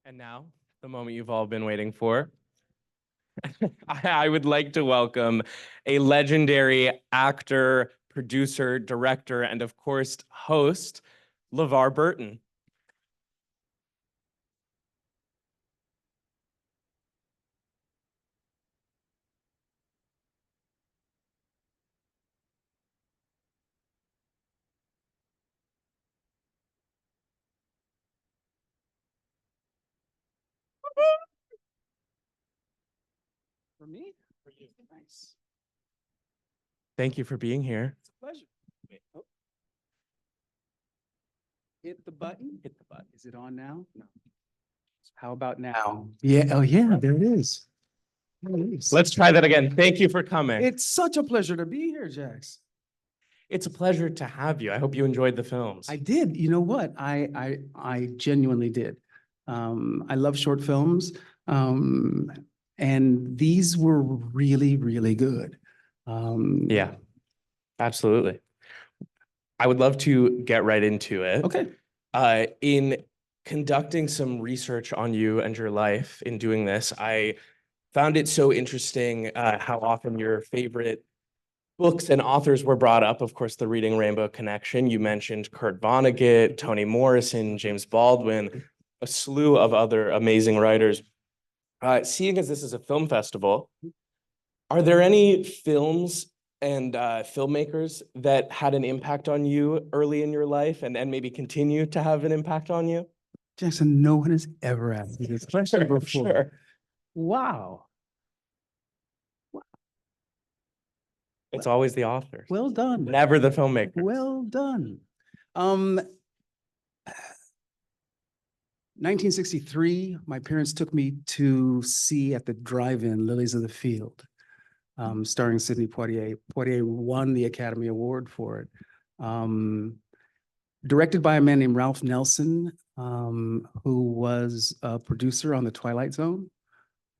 And now, the moment you've all been waiting for. I would like to welcome a legendary actor, producer, director, and of course, host, LeVar Burton. For me? For you. Nice. Thank you for being here. It's a pleasure. Oh. Hit the button. Hit the button. Is it on now? No. How about now? Yeah. Oh, yeah. There it is. There it is. Let's try that again. Thank you for coming. It's such a pleasure to be here, Jax. It's a pleasure to have you. I hope you enjoyed the films. I did. You know what? I genuinely did. I love short films. And these were really, really good. Yeah, absolutely. I would love to get right into it. Okay. In conducting some research on you and your life in doing this, I found it so interesting how often your favorite books and authors were brought up. Of course, the Reading Rainbow connection. You mentioned Kurt Vonnegut, Toni Morrison, James Baldwin, a slew of other amazing writers. Seeing as this is a film festival, are there any films and filmmakers that had an impact on you early in your life and maybe continue to have an impact on you? Jackson, no one has ever asked me this question before. Sure. Wow. It's always the author. Well done. Never the filmmaker. Well done. 1963, my parents took me to see at the drive-in Lilies of the Field, starring Sidney Poitier. Poitier won the Academy Award for it. Directed by a man named Ralph Nelson, who was a producer on The Twilight Zone.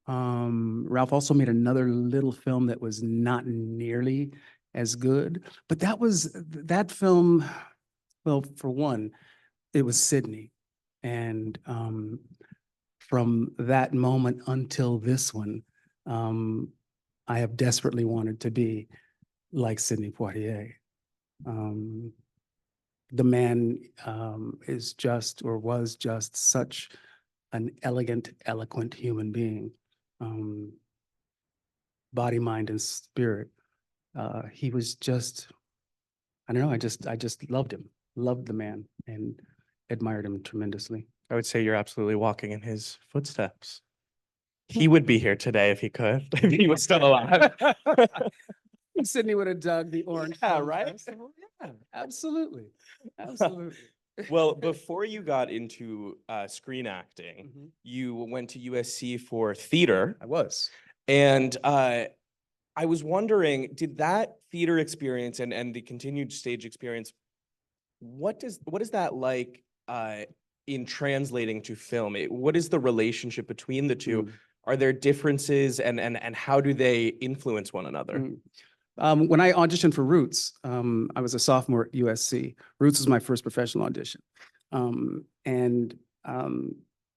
Ralph also made another little film that was not nearly as good, but that film, well, for one, it was Sidney. And from that moment until this one, I have desperately wanted to be like Sidney Poitier. The man is just, or was just, such an elegant, eloquent human being. Body, mind, and spirit. He was just, I don't know, I just loved him, loved the man, and admired him tremendously. I would say you're absolutely walking in his footsteps. He would be here today if he could, if he was still alive. Sidney would have dug the orange. Yeah, right? Festival. Yeah, absolutely. Absolutely. Well, before you got into screen acting, you went to USC for theater. I was. And I was wondering, did that theater experience and the continued stage experience, what is that like in translating to film? What is the relationship between the two? Are there differences and how do they influence one another? When I auditioned for Roots, I was a sophomore at USC. Roots was my first professional audition. And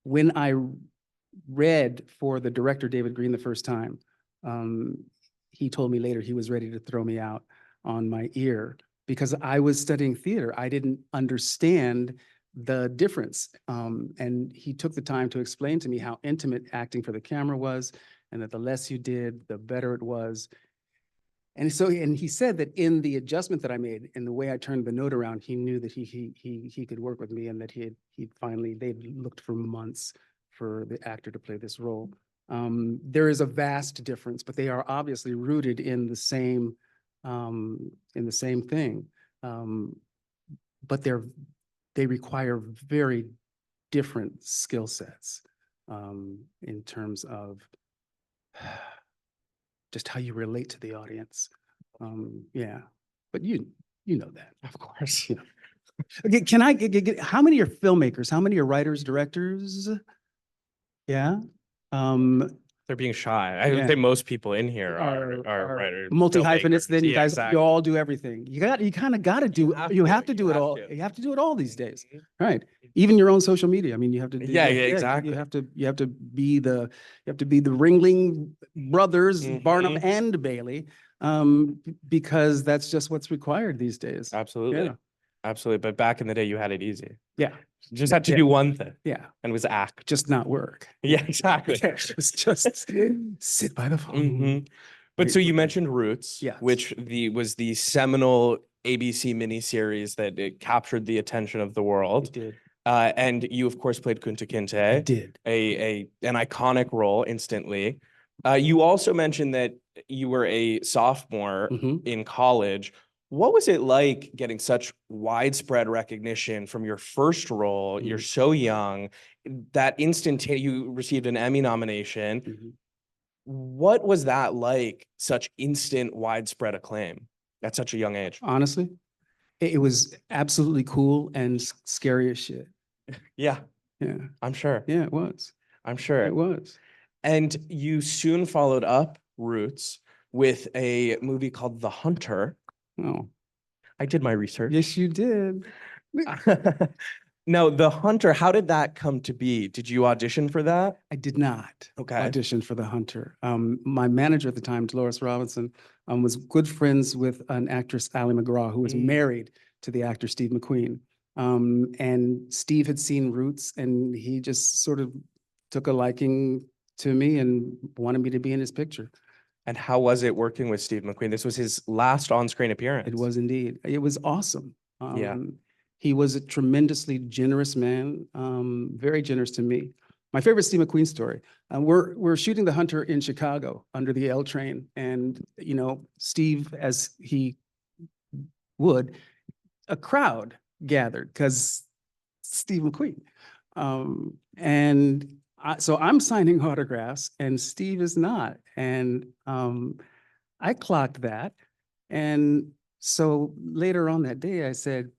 when I read for the director, David Green, the first time, he told me later he was ready to throw me out on my ear because I was studying theater. I didn't understand the difference. And he took the time to explain to me how intimate acting for the camera was, and that the less you did, the better it was. And so, and he said that in the adjustment that I made, in the way I turned the note around, he knew that he could work with me, and that they'd looked for months for the actor to play this role. There is a vast difference, but they are obviously rooted in the same thing. But they require very different skill sets in terms of just how you relate to the audience. Yeah, but you know that. Of course. Yeah. Okay, can I get how many are filmmakers? How many are writers, directors? Yeah. They're being shy. I would Yeah. say most people in here are multi-hyphenates, then you Yeah, guys, exactly. you all do everything. You kind of got to do, you have to do it all. to. You have to do it all these days, Mhm. right? Even your own social media. I mean, you have to do, Yeah, exactly. You have to be the Ringling brothers, Barnum Mhm. and Bailey, because that's just what's required these days. Absolutely. Yeah. Absolutely. But back in the day, you had it easy. Yeah. Just had to do one thing. Yeah. And it was act. Just not work. Yeah, exactly. Just sit by the phone. Mhm. But so you mentioned Roots, Yes. which was the seminal ABC miniseries that it captured the attention of the world. It did. And you, of course, played Kunta I Kinte, did. an iconic role instantly. You also mentioned that you were a sophomore in college. What was it like getting such widespread recognition from your first role? You're so young, that you received an Emmy nomination. What was that like, such instant widespread acclaim at such a young age? Honestly, it was absolutely cool and scary as shit. Yeah, Yeah. I'm sure. Yeah, it was. I'm sure. It was. And you soon followed up Roots with a movie called The Hunter. Oh, I did my research. yes, you did. Now, The Hunter, how did that come to be? Did you audition for that? I did not audition for The Hunter. My manager at the time, Dolores Robinson, was good friends with an actress, Ally McGraw, who was married to the actor Steve McQueen. And Steve had seen Roots, and he just sort of took a liking to me and wanted me to be in his picture. And how was it working with Steve McQueen? This was his last on-screen appearance. It was indeed. It was awesome. Yeah. He was a tremendously generous man, very generous to me. My favorite Steve McQueen story. We're shooting The Hunter in Chicago under the L train, and Steve, as he would, a crowd gathered because Steve McQueen, and so I'm signing autographs, and Steve is not, and I clocked that, and so later on that day, I said,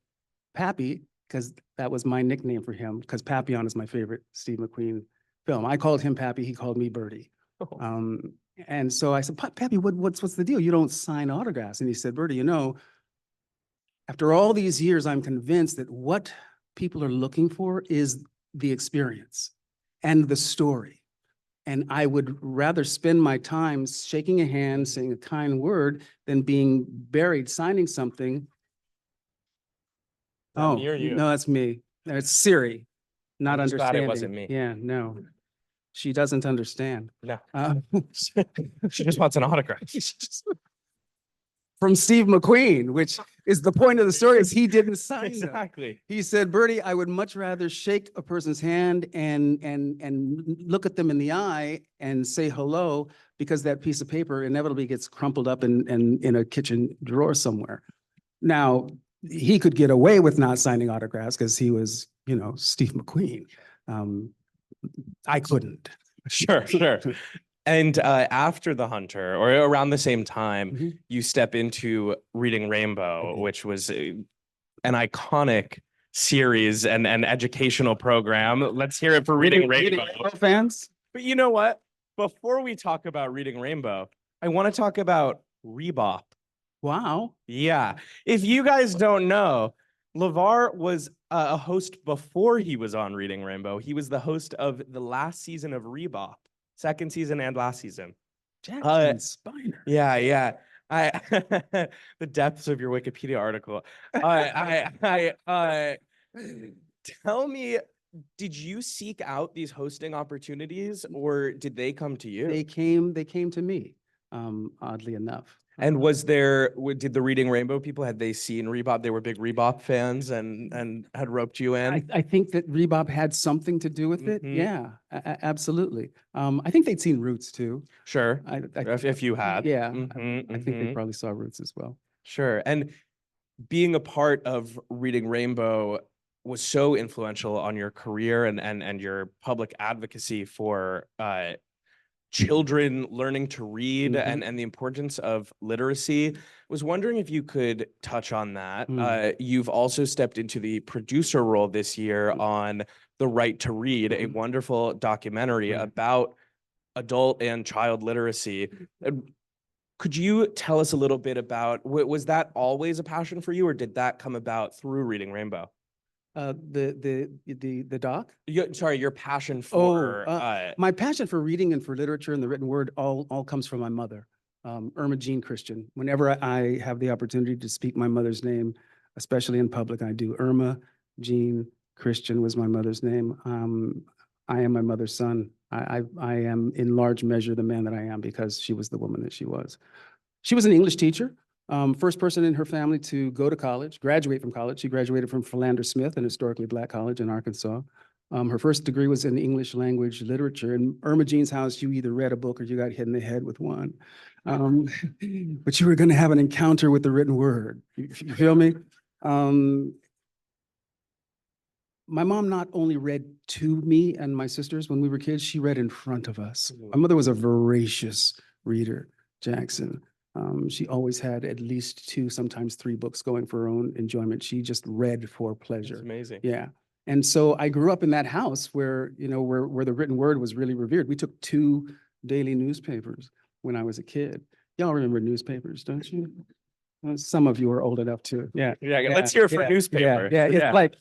Pappy, because that was my nickname for him, because Papillon is my favorite Steve McQueen film. I called him Pappy, he called me Birdie. Oh. And so I said, Pappy, what's the deal? You don't sign autographs. And he said, Birdie, after all these years, I'm convinced that what people are looking for is the experience and the story. And I would rather spend my time shaking a hand, saying a kind word, than being buried signing something. Oh, no, that's me. It's Siri, not understanding. Glad it wasn't me. Yeah, no. She doesn't understand. No. She just wants an autograph. From Steve McQueen, which is the point of the story, is he didn't sign Exactly. them. He said, Birdie, I would much rather shake a person's hand and look at them in the eye and say hello, because that piece of paper inevitably gets crumpled up in a kitchen drawer somewhere. Now, he could get away with not signing autographs because he was, Steve McQueen. I couldn't. Sure. And after The Hunter, or around the same time, you step into Reading Rainbow, which was an iconic series and an educational program. Let's hear it for Reading Rainbow. Fans. But you know what? Before we talk about Reading Rainbow, I want to talk about Rebop. Wow. Yeah. If you guys don't know, LeVar was a host before he was on Reading Rainbow. He was the host of the last season of Rebop, second season and last season. Jackson Spiner. Yeah. The depths of your Wikipedia article. Tell me, did you seek out these hosting opportunities, or did they come to you? They came to me, oddly enough. And did the Reading Rainbow people, had they seen Rebop? They were big Rebop fans and had roped you in? I think that Rebop had something to do with it. Yeah, absolutely. I think they'd seen Roots too. Sure, if you had. Yeah, I think they probably saw Roots as well. Sure, and being a part of Reading Rainbow was so influential on your career and your public advocacy for children learning to read and the importance of literacy. I was wondering if you could touch on that. You've also stepped into the producer role this year on The Right to Read, a wonderful documentary about adult and child literacy. Could you tell us a little bit about, was that always a passion for you, or did that come about through reading Rainbow? The doc? Sorry, your passion for My passion for reading and for literature and the written word all comes from my mother, Irma Jean Christian. Whenever I have the opportunity to speak my mother's name, especially in public, I do. Irma Jean Christian was my mother's name. I am my mother's son. I am in large measure the man that I am because she was the woman that she was. She was an English teacher. First person in her family to go to college, graduate from college. She graduated from Philander Smith, an historically Black college in Arkansas. Her first degree was in English language literature. In Irma Jean's house, you either read a book or you got hit in the head with one. But you were going to have an encounter with the written word. You feel me? My mom not only read to me and my sisters when we were kids, she read in front of us. My mother was a voracious reader, Jackson. She always had at least 2, sometimes 3 books going for her own enjoyment. She just read for pleasure. That's amazing. Yeah. And so I grew up in that house where, where the written word was really revered. We took 2 daily newspapers when I was a kid. Y'all remember newspapers, don't you? Well, some of you are old enough to. Yeah. Yeah. Let's hear it for newspaper. Yeah. It's like,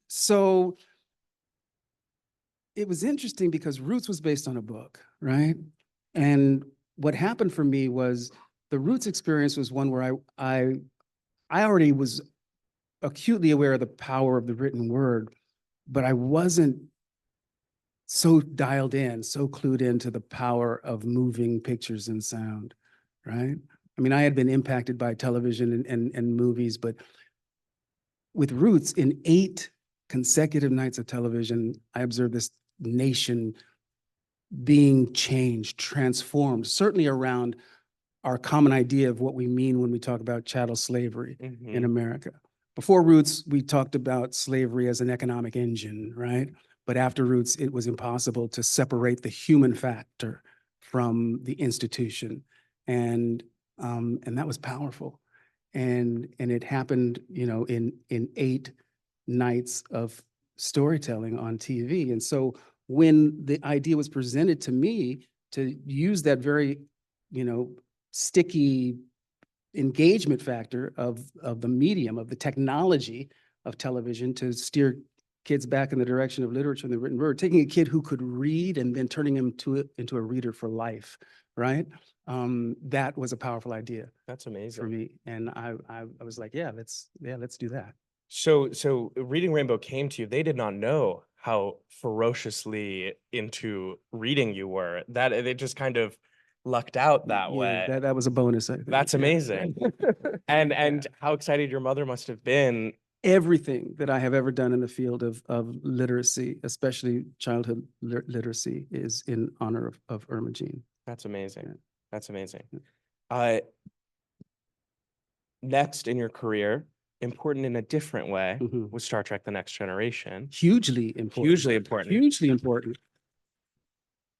so it was interesting because Roots was based on a book, right? And what happened for me was the Roots experience was one where I already was acutely aware of the power of the written word, but I wasn't so dialed in, so clued into the power of moving pictures and sound, right? I mean, I had been impacted by television and movies, but with Roots, in 8 consecutive nights of television, I observed this nation being changed, transformed, certainly around our common idea of what we mean when we talk about chattel slavery in America. Before Roots, we talked about slavery as an economic engine, right? But after Roots, it was impossible to separate the human factor from the institution. And that was powerful. And it happened, in 8 nights of storytelling on TV. And so when the idea was presented to me to use that very, sticky engagement factor of the medium, of the technology of television to steer kids back in the direction of literature and the written word, taking a kid who could read and then turning him into a reader for life, right? That was a powerful idea. That's amazing for me. And I was like, let's do that. So Reading Rainbow came to you. They did not know how ferociously into reading you were. That they just kind of lucked out that way. That was a bonus, I think. That's amazing. And how excited your mother must have been. Everything that I have ever done in the field of literacy, especially childhood literacy, is in honor of Irma Jean. That's amazing. Yeah. That's amazing. Next in your career, important in a different way, was Star Trek: The Next Generation. Hugely important. Hugely important. Hugely important.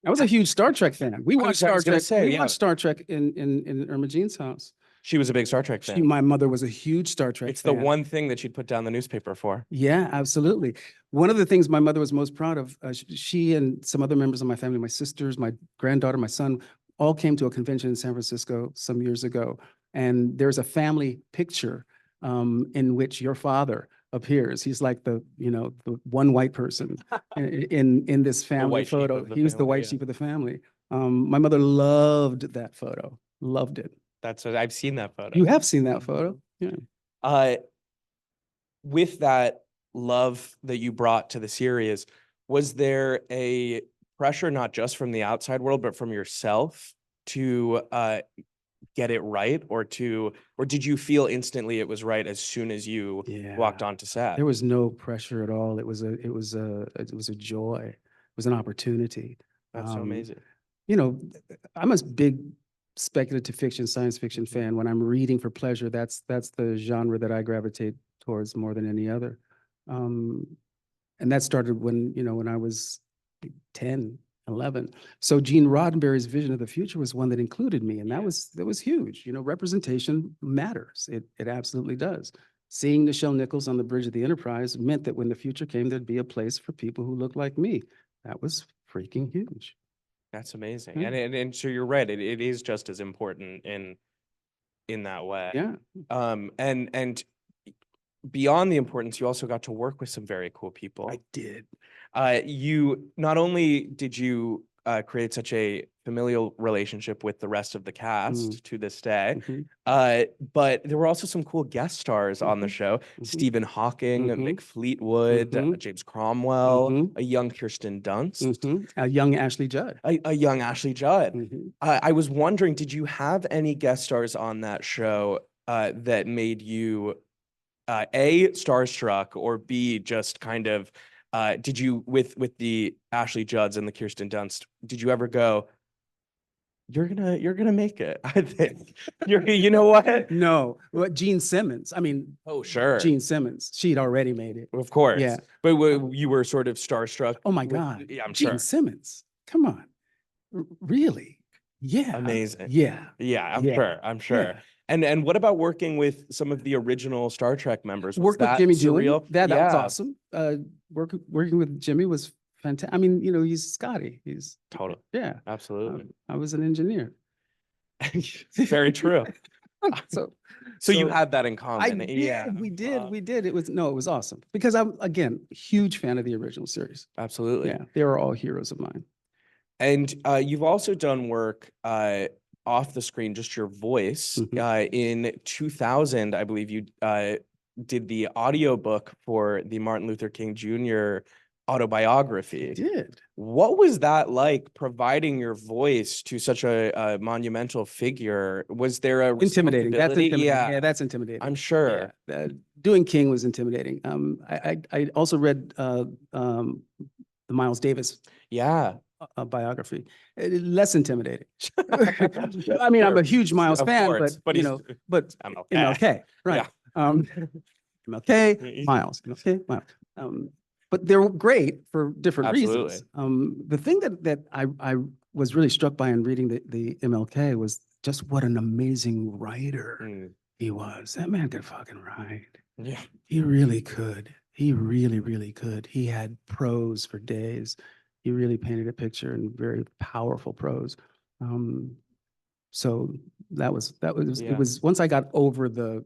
I was a huge Star Trek fan. We watched Star Trek. We watched Star Trek in Irma Jean's house. She was a big Star Trek fan. My mother was a huge Star Trek fan. It's the one thing that she'd put down the newspaper for. Yeah, absolutely. One of the things my mother was most proud of, she and some other members of my family, my sisters, my granddaughter, my son, all came to a convention in San Francisco some years ago. And there's a family picture in which your father appears. He's like the one white person in this family photo. He was the white sheep of the family. My mother loved that photo, loved it. I've seen that photo. You have seen that photo? Yeah. With that love that you brought to the series, was there a pressure not just from the outside world, but from yourself to get it right, or did you feel instantly it was right as soon as you walked onto set? There was no pressure at all. It was a joy. It was an opportunity. That's so amazing. I'm a big speculative fiction, science fiction fan. When I'm reading for pleasure, that's the genre that I gravitate towards more than any other. And that started when I was 10, 11. So Gene Roddenberry's vision of the future was one that included me, and that was huge. Representation matters. It absolutely does. seeing Nichelle Nichols on the bridge of the Enterprise meant that when the future came, there'd be a place for people who looked like me. That was freaking huge. That's amazing. Yeah. And so you're right. It is just as important in that way. Yeah. And beyond the importance, you also got to work with some very cool people. I did. You not only did you create such a familial relationship with the rest of the cast to this day, but there were also some cool guest stars on the show. Stephen Hawking, Mick Fleetwood, James Cromwell, a young Kirsten Dunst, A young Ashley Judd. a young Ashley Judd. I was wondering, did you have any guest stars on that show that made you A, starstruck, or B, just kind of did you with the Ashley Judds and the Kirsten Dunst, did you ever go, you're gonna make it? I think you know what? No, but Gene Simmons. I mean, Oh, sure. Gene Simmons. She'd already made it. Of course. Yeah. But you were sort of starstruck. Oh my with- God. Yeah, I'm Gene sure. Simmons. Come on. Really? Yeah. Amazing. Yeah. Yeah, Yeah. I'm sure. Yeah. And what about working with some of the original Star Trek members? Was Worked with that Jimmy surreal? Doohan. That was Yeah. awesome. Working with Jimmy was fantastic. I mean, he's Scotty. He's Totally. yeah. Absolutely. I was an engineer. Very true. So So you had that in common. I did. Yeah. We did. It was awesome because I'm again huge fan of the original series. Absolutely. Yeah, they were all heroes of mine. And you've also done work off the screen, just your voice. In 2000, I believe you did the audiobook for the Martin Luther King Jr. autobiography. I did. What was that like, providing your voice to such a monumental figure? Was there a Intimidating. That's responsibility? intimidating. Yeah, Yeah, that's intimidating. I'm sure. Yeah. Doing King was intimidating. I also read the Miles Davis Yeah. biography. Less intimidating. I mean, I'm a huge Miles Of fan, course, but he's- but MLK. MLK, right? MLK, Miles, MLK, Miles. But they're great for different reasons. The thing that I was really struck by in reading the MLK was just what an amazing writer he was. That man could fucking write. Yeah. He really could. He really, really could. He had prose for days. He really painted a picture in very powerful prose. So that was Yeah. it was once I got over the,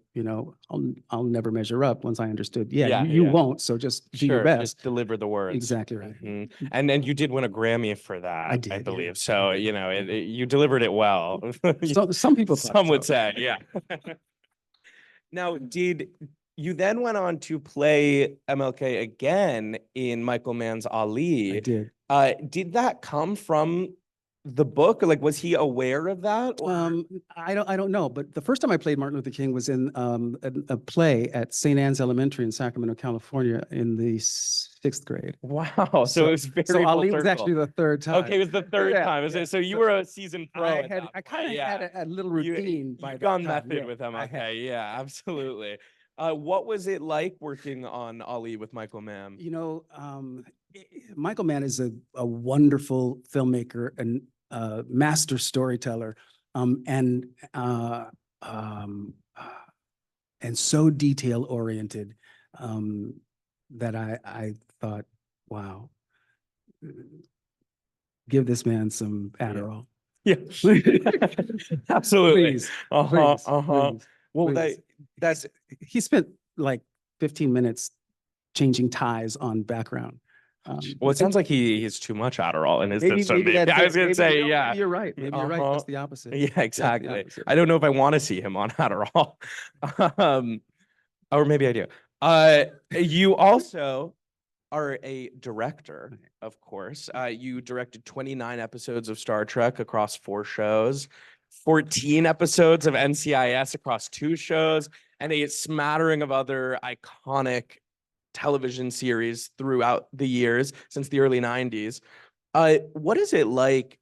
I'll never measure up. Once I understood, Yeah, you yeah. won't. So just do your Sure, best. just deliver the words. Exactly right. And you did win a Grammy for that, I did, I yeah. believe. So, you delivered it well. So, some people thought Some would so. say, yeah. Now, did you then went on to play MLK again in Michael Mann's Ali? I did. Did that come from the book? Or like, was he aware of that? Or- I don't know, but the first time I played Martin Luther King was in a play at St. Anne's Elementary in Sacramento, California, in the 6th grade. Wow. So it was very So full Ali was circle. actually the third time. Okay, it was the third Yeah, time. yeah. So you were a seasoned pro. I at that kind of point, yeah. had a little routine by You've that gone time. method Yeah, with I had. MLK. Yeah, absolutely. What was it like working on Ali with Michael Mann? Michael Mann is a wonderful filmmaker and master storyteller, and so detail oriented that I thought, wow, give this man some Adderall. Yeah, absolutely. Please, Please. please, Well, please. that's He spent like 15 minutes changing ties on background. well, it sounds like he has too much Adderall in his maybe system. that's I was it. gonna Maybe, say, yeah. maybe you're right. Maybe you're right. That's the opposite. Yeah, That's the exactly. opposite. I don't know if I want to see him on Adderall. Or maybe I do. You also are a director, of course. You directed 29 episodes of Star Trek across 4 shows, 14 episodes of NCIS across 2 shows, and a smattering of other iconic television series throughout the years since the early 90s. What is it like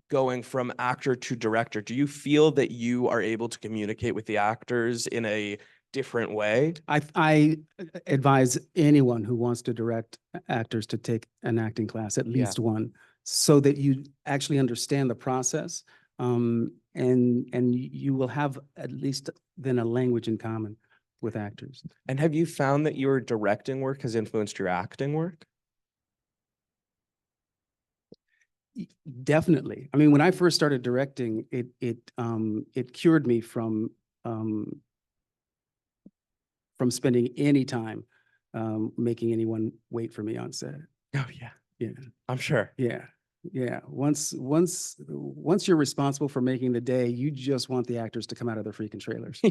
going from actor to director? Do you feel that you are able to communicate with the actors in a different way? I advise anyone who wants to direct actors to take an acting class, at least one, so that you actually understand the process, and you will have at least then a language in common. with actors. And have you found that your directing work has influenced your acting work? Definitely. I mean, when I first started directing, it cured me from spending any time making anyone wait for me on set. Oh yeah, Yeah, I'm sure. yeah, yeah. Once you're responsible for making the day, you just want the actors to come out of their freaking trailers.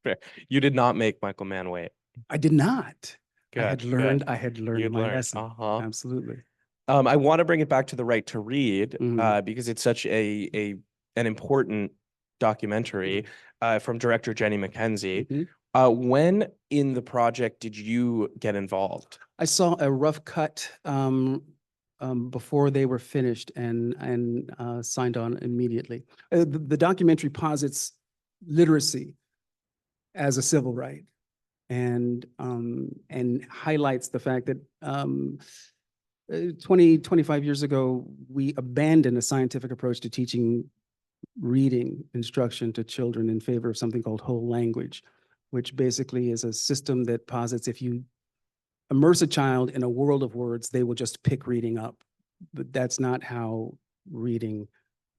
Fair. You did not make Michael Mann wait. I did not. I had Good, learned. good. I had learned You'd my learned. lesson. Absolutely. I want to bring it back to the right to read Mhm. because it's such an important documentary from director Jenny McKenzie. Mhm. When in the project did you get involved? I saw a rough cut before they were finished and signed on immediately. The documentary posits literacy as a civil right and highlights the fact that 25 years ago, we abandoned a scientific approach to teaching reading instruction to children in favor of something called whole language, which basically is a system that posits if you immerse a child in a world of words, they will just pick reading up. But that's not how reading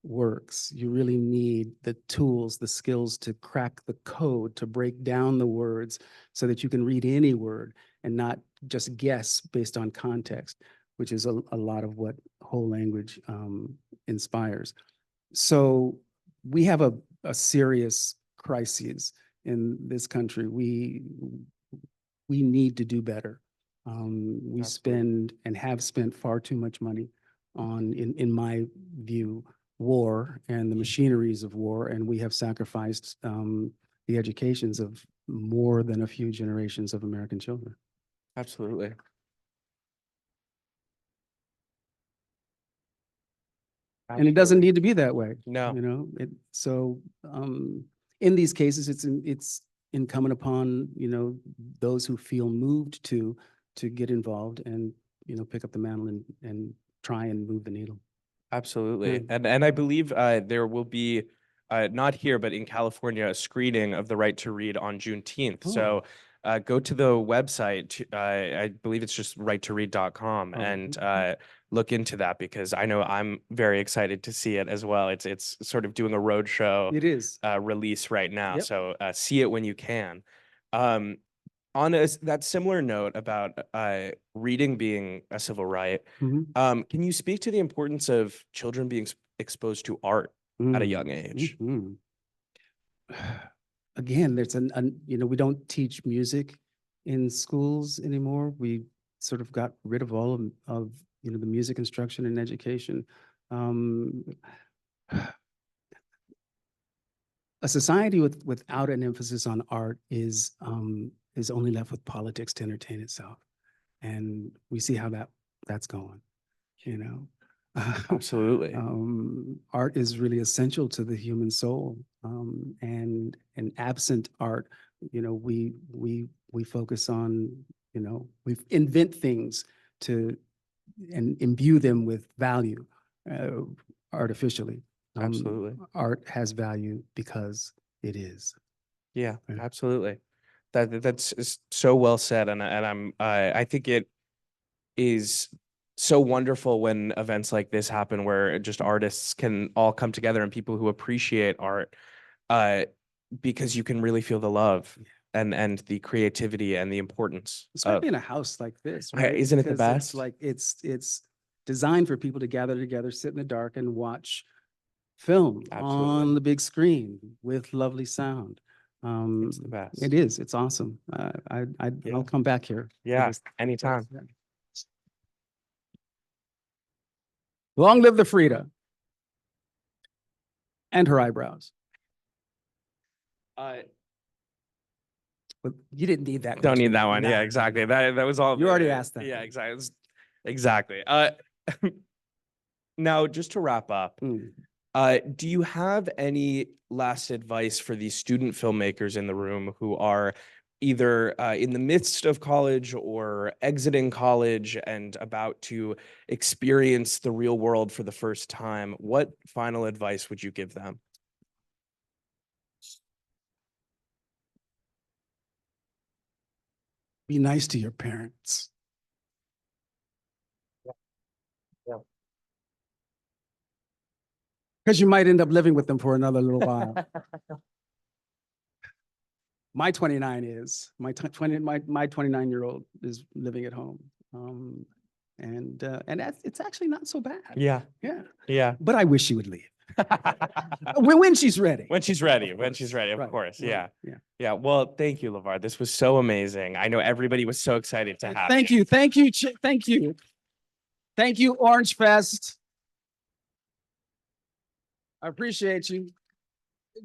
works. You really need the tools, the skills to crack the code, to break down the words so that you can read any word and not just guess based on context, which is a lot of what whole language inspires. So we have a serious crisis in this country. We need to do better. We Absolutely. spend and have spent far too much money on, in my view, war and the machineries of war, and we have sacrificed the educations of more than a few generations of American children. Absolutely. And it doesn't need to be that way. No. You know, so in these cases, it's incumbent upon, those who feel moved to get involved and, pick up the mantle and try and move the needle. Absolutely. Mm. And I believe there will be not here, but in California, a screening of The Right to Read on Juneteenth. So go to the website. I believe it's just righttoread.com and look into that because I know I'm very excited to see it as well. It's sort of doing a roadshow It is. release right now. Yep. So see it when you can. On that similar note about reading being a civil right, Mhm. can you speak to the importance of children being exposed to art at a young age? Mhm. Again, there's we don't teach music in schools anymore. We sort of got rid of all of the music instruction and education. Um, a society without an emphasis on art is only left with politics to entertain itself, and we see how that's going. Absolutely. Art is really essential to the human soul, and absent art, we focus on, we invent things to and imbue them with value artificially. Absolutely. Art has value because it is. Yeah, Yeah. absolutely. That's so well said, and I think it is so wonderful when events like this happen, where just artists can all come together and people who appreciate art, because you can really feel the love and the creativity and the importance Especially of. in a house like this, right? Isn't it the Because best? it's like it's designed for people to gather together, sit in the dark, and watch film Absolutely. on the big screen with lovely sound. It's the best. It is. It's awesome. Yeah. I'll come back here. for Yeah, this. anytime. Long live the Frida and her eyebrows. But you didn't need that. Don't need question. that one. Yeah, Nah. exactly. That was all. You already asked that. Yeah, exactly. Exactly. Now, just to wrap up, Mm. do you have any last advice for these student filmmakers in the room who are either in the midst of college or exiting college and about to experience the real world for the first time? What final advice would you give them? Be nice to your parents. Yeah. Because you might end up living with them for another little while. My 29 is, my 29-year-old is living at home. And that's, it's actually not so bad. Yeah. Yeah. Yeah. But I wish she would leave. When she's ready. When she's ready, Of when course. she's ready, of Right, course. right, Yeah. yeah. Yeah. Well, thank you, LeVar. This was so amazing. I know everybody was so excited to have Thank you. Thank you. Thank you. Thank you, Orange Fest. I appreciate you.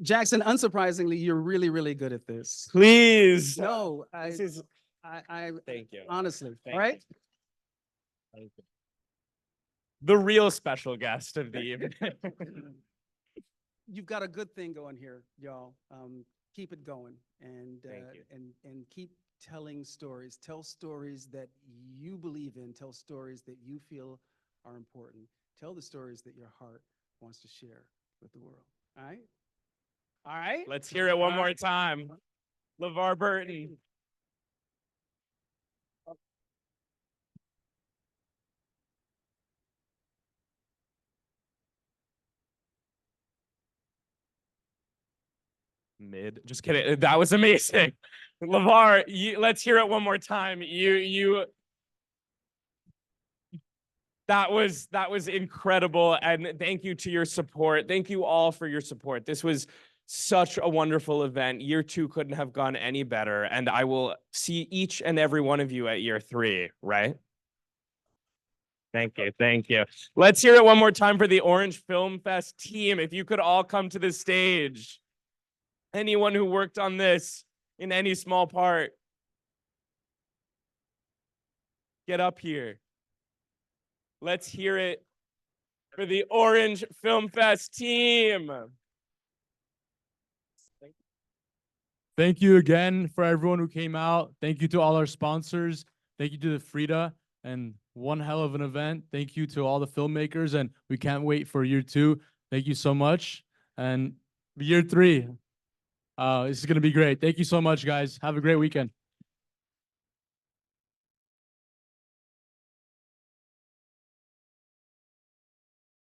Jackson, unsurprisingly, you're really, really good at this. Please. No, This is, I thank you. honestly, Thank all right? Thank you. The real special guest of the evening. You've got a good thing going here, y'all. Keep it going and Thank you. and keep telling stories. Tell stories that you believe in. Tell stories that you feel are important. Tell the stories that your heart wants to share with the world. All right? All right? Let's hear it one more time. LeVar Burton. Just kidding. That was amazing. LeVar, let's hear it one more time. That was incredible. And thank you to your support. Thank you all for your support. This was such a wonderful event. Year 2 couldn't have gone any better. And I will see each and every one of you at year 3, right? Thank you. Thank you. Let's hear it one more time for the Orange Film Fest team. If you could all come to the stage. Anyone who worked on this in any small part, get up here. Let's hear it for the Orange Film Fest team. Thank you again for everyone who came out. Thank you to all our sponsors. Thank you to the Frida, and one hell of an event. Thank you to all the filmmakers, and we can't wait for year 2. Thank you so much. And year 3, this is going to be great. Thank you so much, guys. Have a great weekend.